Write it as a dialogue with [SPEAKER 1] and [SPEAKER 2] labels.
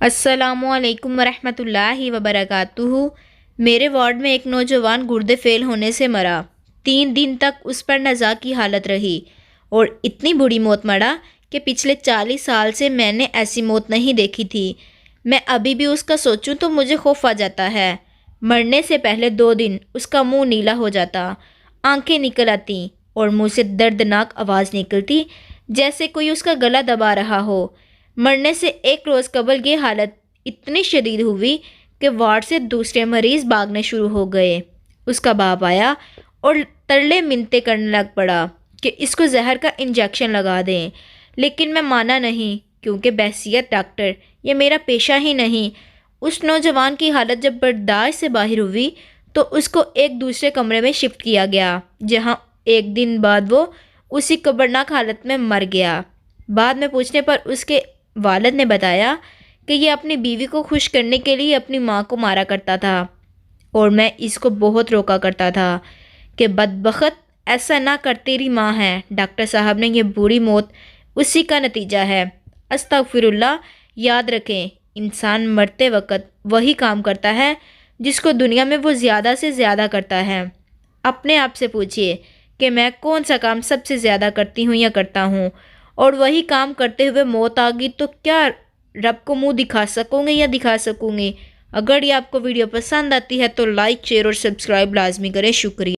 [SPEAKER 1] السلام علیکم ورحمۃ اللہ وبرکاتہ۔ میرے وارڈ میں ایک نوجوان گردے فیل ہونے سے مرا۔ 3 دن تک اس پر نزا کی حالت رہی اور اتنی بری موت مرا کہ پچھلے 40 سال سے میں نے ایسی موت نہیں دیکھی تھی۔ میں ابھی بھی اس کا سوچوں تو مجھے خوف آ جاتا ہے۔ مرنے سے پہلے 2 دن اس کا منہ نیلا ہو جاتا، آنکھیں نکل آتی اور منہ سے دردناک آواز نکلتی جیسے کوئی اس کا گلا دبا رہا ہو۔ مرنے سے 1 روز قبل یہ حالت اتنی شدید ہوئی کہ وارڈ سے دوسرے مریض بھاگنے شروع ہو گئے۔ اس کا باپ آیا اور ترلے منتیں کرنے لگ پڑا کہ اس کو زہر کا انجیکشن لگا دیں، لیکن میں مانا نہیں کیونکہ بحیثیت ڈاکٹر یہ میرا پیشہ ہی نہیں۔ اس نوجوان کی حالت جب برداشت سے باہر ہوئی تو اس کو ایک دوسرے کمرے میں شفٹ کیا گیا، جہاں 1 دن بعد وہ اسی قبرناک حالت میں مر گیا۔ بعد میں پوچھنے پر اس کے والد نے بتایا کہ یہ اپنی بیوی کو خوش کرنے کے لیے اپنی ماں کو مارا کرتا تھا اور میں اس کو بہت روکا کرتا تھا کہ بدبخت ایسا نہ کر، تیری ماں ہے۔ ڈاکٹر صاحب نے یہ بری موت اسی کا نتیجہ ہے۔ استغفر اللہ۔ یاد رکھیں، انسان مرتے وقت وہی کام کرتا ہے جس کو دنیا میں وہ زیادہ سے زیادہ کرتا ہے۔ اپنے آپ سے پوچھئے کہ میں کون سا کام سب سے زیادہ کرتی ہوں یا کرتا ہوں، اور وہی کام کرتے ہوئے موت آ گئی تو کیا رب کو منہ دکھا سکوں گے یا دکھا سکوں گی؟ اگر یہ آپ کو ویڈیو پسند آتی ہے تو لائک، شیئر اور سبسکرائب لازمی کریں۔ شکریہ۔